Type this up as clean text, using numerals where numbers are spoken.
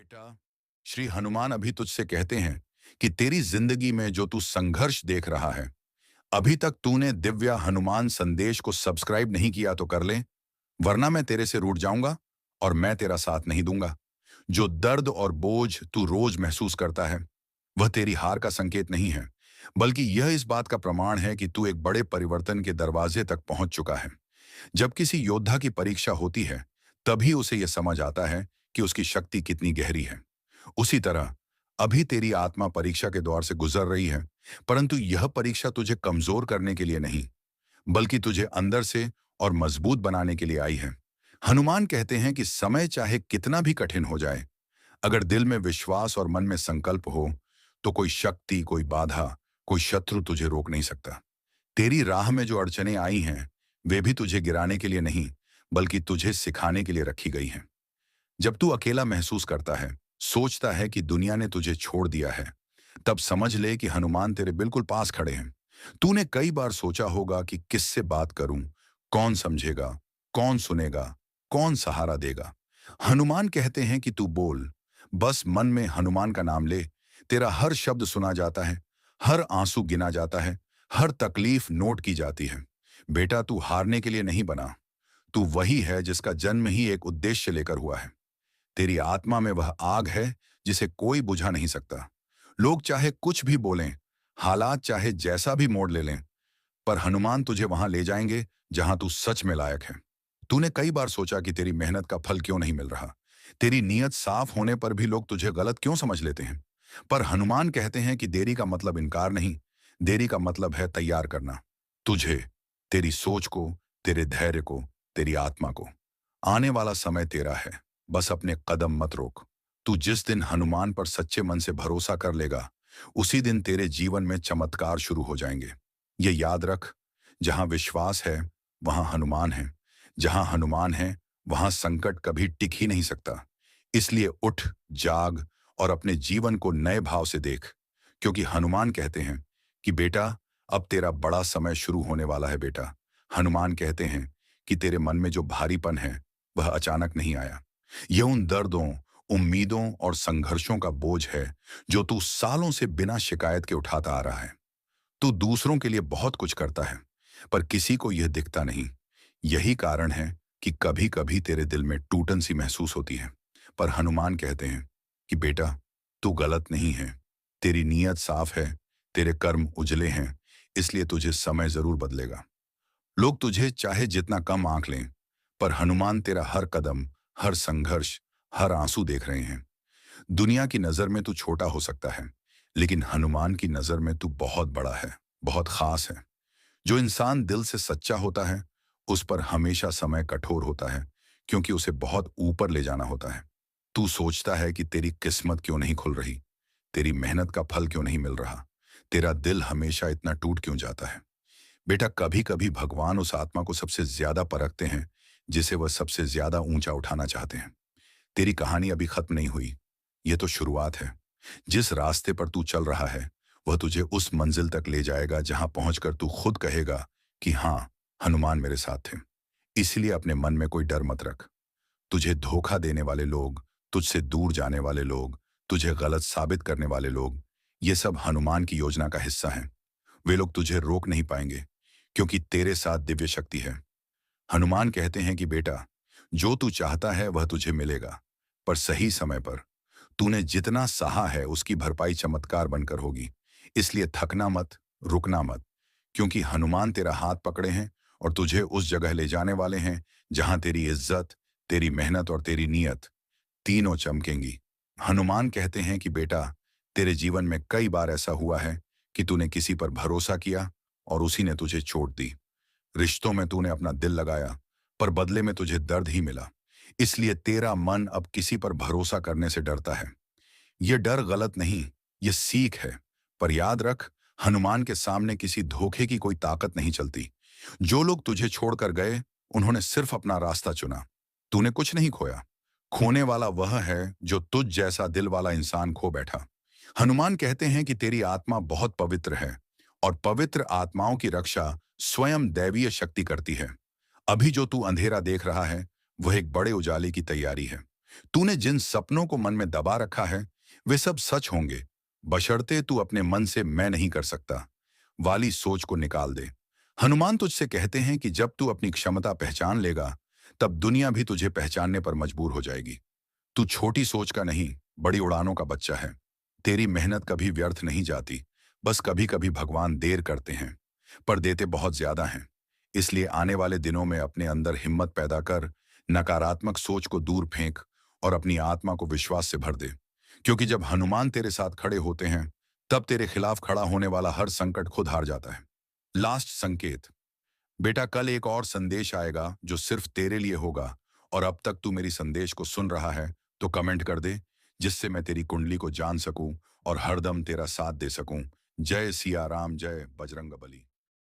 बेटा, श्री हनुमान अभी तुझसे कहते हैं कि तेरी जिंदगी में जो तू संघर्ष देख रहा है, अभी तक तूने दिव्या हनुमान संदेश को सब्सक्राइब नहीं किया तो कर ले, वरना मैं तेरे से रूठ जाऊंगा और मैं तेरा साथ नहीं दूंगा। जो दर्द और बोझ तू रोज महसूस करता है, वह तेरी हार का संकेत नहीं है, बल्कि यह इस बात का प्रमाण है कि तू एक बड़े परिवर्तन के दरवाजे तक पहुंच चुका है। जब किसी योद्धा की परीक्षा होती है, तभी उसे यह समझ आता है कि उसकी शक्ति कितनी गहरी है। उसी तरह अभी तेरी आत्मा परीक्षा के दौर से गुजर रही है, परंतु यह परीक्षा तुझे कमजोर करने के लिए नहीं, बल्कि तुझे अंदर से और मजबूत बनाने के लिए आई है। हनुमान कहते हैं कि समय चाहे कितना भी कठिन हो जाए, अगर दिल में विश्वास और मन में संकल्प हो, तो कोई शक्ति, कोई बाधा, कोई शत्रु तुझे रोक नहीं सकता। तेरी राह में जो अड़चनें आई हैं, वे भी तुझे गिराने के लिए नहीं, बल्कि तुझे सिखाने के लिए रखी गई हैं। जब तू अकेला महसूस करता है, सोचता है कि दुनिया ने तुझे छोड़ दिया है, तब समझ ले कि हनुमान तेरे बिल्कुल पास खड़े हैं। तूने कई बार सोचा होगा कि किससे बात करूं, कौन समझेगा, कौन सुनेगा, कौन सहारा देगा। हनुमान कहते हैं कि तू बोल, बस मन में हनुमान का नाम ले। तेरा हर शब्द सुना जाता है, हर आंसू गिना जाता है, हर तकलीफ नोट की जाती है। बेटा, तू हारने के लिए नहीं बना, तू वही है जिसका जन्म ही एक उद्देश्य लेकर हुआ है। तेरी आत्मा में वह आग है जिसे कोई बुझा नहीं सकता। लोग चाहे कुछ भी बोलें, हालात चाहे जैसा भी मोड़ ले लें, पर हनुमान तुझे वहां ले जाएंगे जहां तू सच में लायक है। तूने कई बार सोचा कि तेरी मेहनत का फल क्यों नहीं मिल रहा, तेरी नीयत साफ होने पर भी लोग तुझे गलत क्यों समझ लेते हैं। पर हनुमान कहते हैं कि देरी का मतलब इनकार नहीं, देरी का मतलब है तैयार करना। तुझे, तेरी सोच को, तेरे धैर्य को, तेरी आत्मा को। आने वाला समय तेरा है, बस अपने कदम मत रोक। तू जिस दिन हनुमान पर सच्चे मन से भरोसा कर लेगा, उसी दिन तेरे जीवन में चमत्कार शुरू हो जाएंगे। ये याद रख, जहां विश्वास है वहां हनुमान है, जहां हनुमान है वहां संकट कभी टिक ही नहीं सकता। इसलिए उठ, जाग और अपने जीवन को नए भाव से देख, क्योंकि हनुमान कहते हैं कि बेटा, अब तेरा बड़ा समय शुरू होने वाला है। बेटा, हनुमान कहते हैं कि तेरे मन में जो भारीपन है, वह अचानक नहीं आया। यह उन दर्दों, उम्मीदों और संघर्षों का बोझ है जो तू सालों से बिना शिकायत के उठाता आ रहा है। तू दूसरों के लिए बहुत कुछ करता है, पर किसी को यह दिखता नहीं। यही कारण है कि कभी कभी तेरे दिल में टूटन सी महसूस होती है। पर हनुमान कहते हैं कि बेटा, तू गलत नहीं है, तेरी नीयत साफ है, तेरे कर्म उजले हैं, इसलिए तुझे समय जरूर बदलेगा। लोग तुझे चाहे जितना कम आंक लें, पर हनुमान तेरा हर कदम, हर संघर्ष, हर आंसू देख रहे हैं। दुनिया की नजर में तू छोटा हो सकता है, लेकिन हनुमान की नजर में तू बहुत बड़ा है, बहुत खास है। जो इंसान दिल से सच्चा होता है, उस पर हमेशा समय कठोर होता है, क्योंकि उसे बहुत ऊपर ले जाना होता है। तू सोचता है कि तेरी किस्मत क्यों नहीं खुल रही, तेरी मेहनत का फल क्यों नहीं मिल रहा, तेरा दिल हमेशा इतना टूट क्यों जाता है। बेटा, कभी कभी भगवान उस आत्मा को सबसे ज्यादा परखते हैं जिसे वह सबसे ज्यादा ऊंचा उठाना चाहते हैं। तेरी कहानी अभी खत्म नहीं हुई, यह तो शुरुआत है। जिस रास्ते पर तू चल रहा है, वह तुझे उस मंजिल तक ले जाएगा जहां पहुंचकर तू खुद कहेगा कि हाँ, हनुमान मेरे साथ थे। इसलिए अपने मन में कोई डर मत रख। तुझे धोखा देने वाले लोग, तुझसे दूर जाने वाले लोग, तुझे गलत साबित करने वाले लोग, ये सब हनुमान की योजना का हिस्सा हैं। वे लोग तुझे रोक नहीं पाएंगे, क्योंकि तेरे साथ दिव्य शक्ति है। हनुमान कहते हैं कि बेटा, जो तू चाहता है वह तुझे मिलेगा, पर सही समय पर। तूने जितना सहा है उसकी भरपाई चमत्कार बनकर होगी। इसलिए थकना मत, रुकना मत, क्योंकि हनुमान तेरा हाथ पकड़े हैं और तुझे उस जगह ले जाने वाले हैं जहां तेरी इज्जत, तेरी मेहनत और तेरी नीयत तीनों चमकेंगी। हनुमान कहते हैं कि बेटा, तेरे जीवन में कई बार ऐसा हुआ है कि तूने किसी पर भरोसा किया और उसी ने तुझे चोट दी। रिश्तों में तूने अपना दिल लगाया, पर बदले में तुझे दर्द ही मिला। इसलिए तेरा मन अब किसी पर भरोसा करने से डरता है। यह डर गलत नहीं, यह सीख है। पर याद रख, हनुमान के सामने किसी धोखे की कोई ताकत नहीं चलती। जो लोग तुझे छोड़कर गए, उन्होंने सिर्फ अपना रास्ता चुना। तूने कुछ नहीं खोया। खोने वाला वह है जो तुझ जैसा दिल वाला इंसान खो बैठा। हनुमान कहते हैं कि तेरी आत्मा बहुत पवित्र है, और पवित्र आत्माओं की रक्षा स्वयं दैवीय शक्ति करती है। अभी जो तू अंधेरा देख रहा है, वह एक बड़े उजाले की तैयारी है। तूने जिन सपनों को मन में दबा रखा है वे सब सच होंगे, बशर्ते तू अपने मन से मैं नहीं कर सकता वाली सोच को निकाल दे। हनुमान तुझसे कहते हैं कि जब तू अपनी क्षमता पहचान लेगा, तब दुनिया भी तुझे पहचानने पर मजबूर हो जाएगी। तू छोटी सोच का नहीं, बड़ी उड़ानों का बच्चा है। तेरी मेहनत कभी व्यर्थ नहीं जाती, बस कभी कभी भगवान देर करते हैं, पर देते बहुत ज्यादा हैं। इसलिए आने वाले दिनों में अपने अंदर हिम्मत पैदा कर, नकारात्मक सोच को दूर फेंक और अपनी आत्मा को विश्वास से भर दे। क्योंकि जब हनुमान तेरे साथ खड़े होते हैं, तब तेरे खिलाफ खड़ा होने वाला हर संकट खुद हार जाता है। लास्ट संकेत। बेटा, कल एक और संदेश आएगा जो सिर्फ तेरे लिए होगा, और अब तक तू मेरी संदेश को सुन रहा है तो कमेंट कर दे, जिससे मैं तेरी कुंडली को जान सकूं और हरदम तेरा साथ दे सकूं। जय सिया राम, जय बजरंगबली।